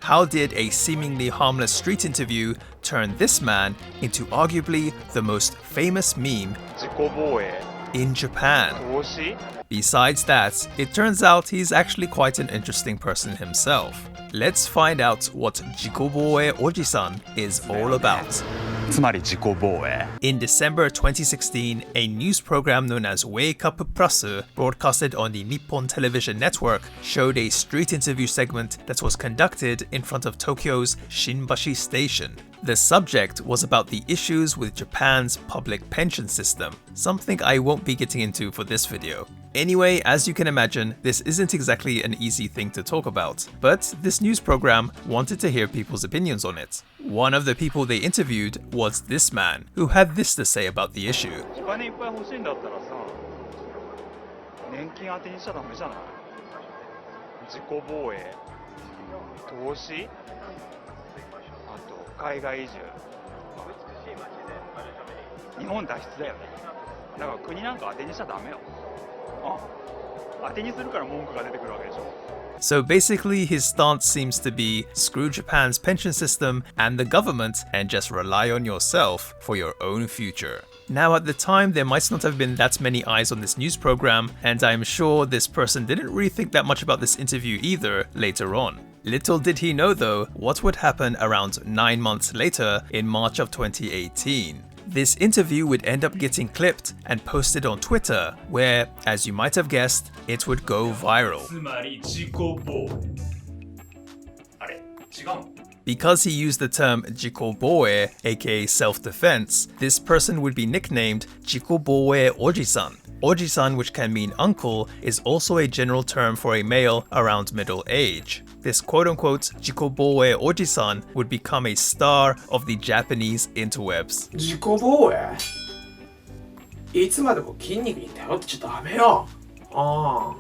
how did a seemingly harmless street interview turn this man into arguably the most famous meme in Japan? Besides that, it turns out he's actually quite an interesting person himself. Let's find out what Jikobouei Ojisan is all about. In December 2016, a news program known as Wake Up Plus, broadcasted on the Nippon Television Network, showed a street interview segment that was conducted in front of Tokyo's Shinbashi Station. The subject was about the issues with Japan's public pension system, something I won't be getting into for this video. Anyway, as you can imagine, this isn't exactly an easy thing to talk about, but this news program wanted to hear people's opinions on it. One of the people they interviewed was this man, who had this to say about the issue. So basically his stance seems to be screw Japan's pension system and the government and just rely on yourself for your own future. Now at the time there might not have been that many eyes on this news program, and I'm sure this person didn't really think that much about this interview either later on. Little did he know though what would happen around 9 months later in March of 2018. This interview would end up getting clipped and posted on Twitter, where, as you might have guessed, it would go viral. Because he used the term Jikobouei, aka self-defense, this person would be nicknamed Jikobouei Ojisan. Ojisan, which can mean uncle, is also a general term for a male around middle age. This quote-unquote Jikobouei Ojisan would become a star of the Japanese interwebs. Jikobouei? いつまでも筋肉に頼ってちゃダメよ。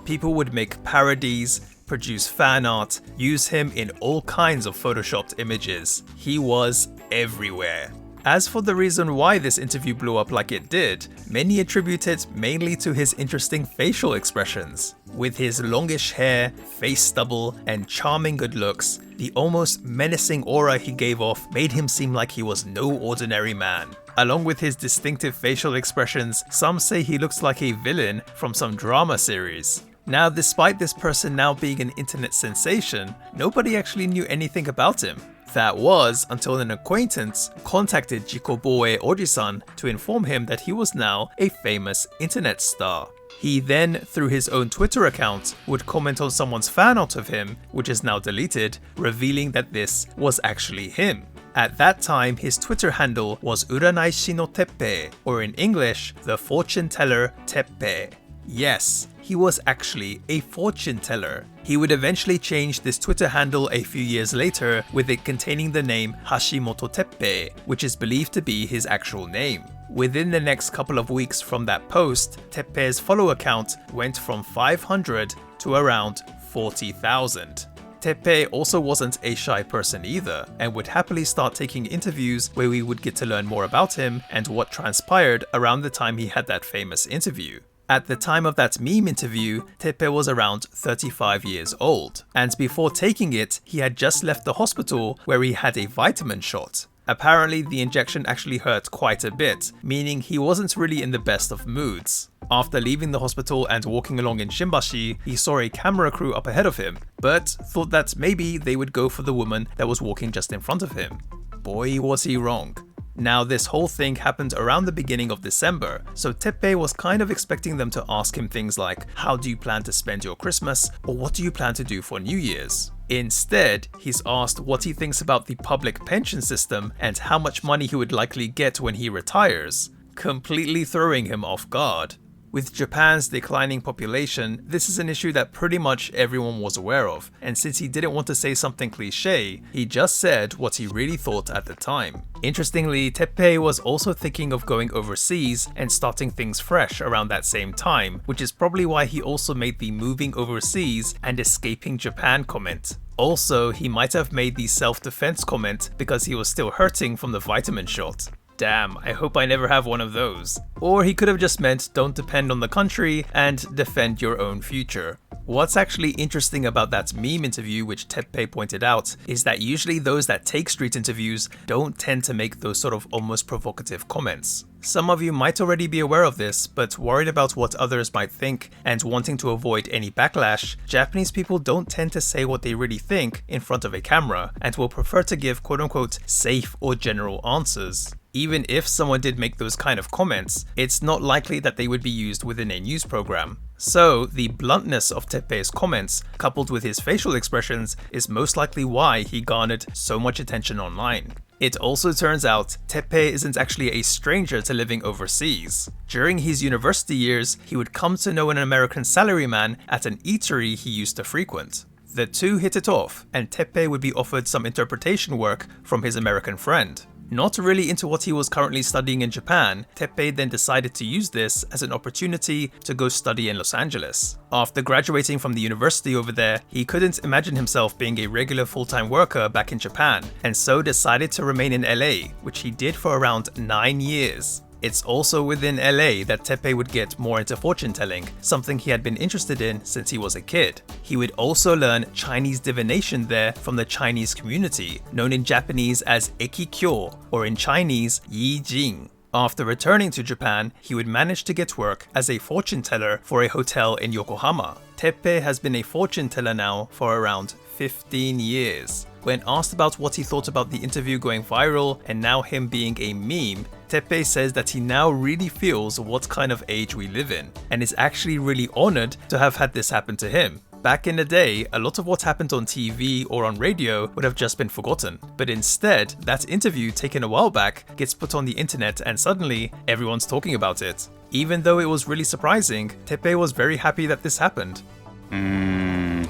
People would make parodies, produce fan art, use him in all kinds of photoshopped images. He was everywhere. As for the reason why this interview blew up like it did, many attribute it mainly to his interesting facial expressions. With his longish hair, face stubble, and charming good looks, the almost menacing aura he gave off made him seem like he was no ordinary man. Along with his distinctive facial expressions, some say he looks like a villain from some drama series. Now, despite this person now being an internet sensation, nobody actually knew anything about him. That was until an acquaintance contacted Jikobouei Ojisan to inform him that he was now a famous internet star. He then, through his own Twitter account, would comment on someone's fan art of him, which is now deleted, revealing that this was actually him. At that time, his Twitter handle was Uranaishi no Teppei, or in English, the fortune teller Teppei. Yes, he was actually a fortune teller. He would eventually change this Twitter handle a few years later, with it containing the name Hashimoto Teppei, which is believed to be his actual name. Within the next couple of weeks from that post, Teppei's follower count went from 500 to around 40,000. Teppei also wasn't a shy person either, and would happily start taking interviews where we would get to learn more about him and what transpired around the time he had that famous interview. At the time of that meme interview, Teppei was around 35 years old, and before taking it, he had just left the hospital where he had a vitamin shot. Apparently, the injection actually hurt quite a bit, meaning he wasn't really in the best of moods. After leaving the hospital and walking along in Shinbashi, he saw a camera crew up ahead of him, but thought that maybe they would go for the woman that was walking just in front of him. Boy, was he wrong. Now, this whole thing happened around the beginning of December, so Teppei was kind of expecting them to ask him things like, how do you plan to spend your Christmas, or what do you plan to do for New Year's? Instead, he's asked what he thinks about the public pension system and how much money he would likely get when he retires, completely throwing him off guard. With Japan's declining population, this is an issue that pretty much everyone was aware of, and since he didn't want to say something cliché, he just said what he really thought at the time. Interestingly, Teppei was also thinking of going overseas and starting things fresh around that same time, which is probably why he also made the moving overseas and escaping Japan comment. Also, he might have made the self-defense comment because he was still hurting from the vitamin shot. Damn, I hope I never have one of those. Or he could have just meant don't depend on the country and defend your own future. What's actually interesting about that meme interview, which Teppei pointed out, is that usually those that take street interviews don't tend to make those sort of almost provocative comments. Some of you might already be aware of this, but worried about what others might think and wanting to avoid any backlash, Japanese people don't tend to say what they really think in front of a camera and will prefer to give quote-unquote safe or general answers. Even if someone did make those kind of comments, it's not likely that they would be used within a news program. So, the bluntness of Teppei's comments, coupled with his facial expressions, is most likely why he garnered so much attention online. It also turns out Teppei isn't actually a stranger to living overseas. During his university years, he would come to know an American salaryman at an eatery he used to frequent. The two hit it off, and Teppei would be offered some interpretation work from his American friend. Not really into what he was currently studying in Japan, Teppei then decided to use this as an opportunity to go study in Los Angeles. After graduating from the university over there, he couldn't imagine himself being a regular full-time worker back in Japan, and so decided to remain in LA, which he did for around 9 years. It's also within LA that Teppei would get more into fortune telling, something he had been interested in since he was a kid. He would also learn Chinese divination there from the Chinese community, known in Japanese as Ekikyo, or in Chinese, Yi Jing. After returning to Japan, he would manage to get work as a fortune teller for a hotel in Yokohama. Teppei has been a fortune teller now for around 15 years. When asked about what he thought about the interview going viral and now him being a meme, Teppei says that he now really feels what kind of age we live in, and is actually really honored to have had this happen to him. Back in the day, a lot of what happened on TV or on radio would have just been forgotten, but instead, that interview taken a while back gets put on the internet and suddenly everyone's talking about it. Even though it was really surprising, Teppei was very happy that this happened.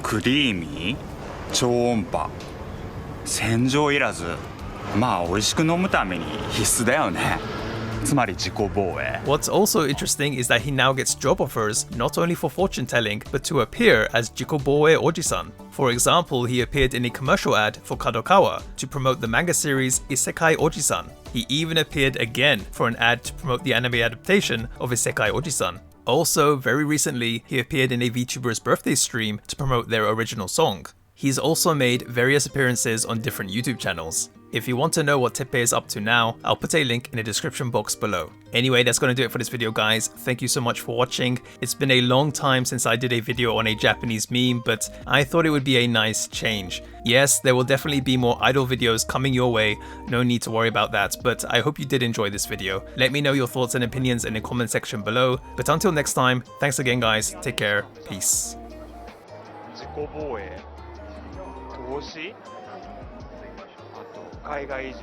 クリーミー、超音波、洗浄いらず、まあ美味しく飲むために必須だよね。つまり自己防衛。 What's also interesting is that he now gets job offers not only for fortune telling, but to appear as Jikobouei Ojisan. For example, he appeared in a commercial ad for Kadokawa to promote the manga series Isekai Ojisan. He even appeared again for an ad to promote the anime adaptation of Isekai Ojisan. Also, very recently, he appeared in a VTuber's birthday stream to promote their original song. He's also made various appearances on different YouTube channels. If you want to know what Teppei is up to now, I'll put a link in the description box below. Anyway, that's going to do it for this video, guys. Thank you so much for watching. It's been a long time since I did a video on a Japanese meme, but I thought it would be a nice change. Yes, there will definitely be more idol videos coming your way, no need to worry about that, but I hope you did enjoy this video. Let me know your thoughts and opinions in the comment section below, but until next time, thanks again guys, take care, peace. 自己防衛、投資、あと海外移住。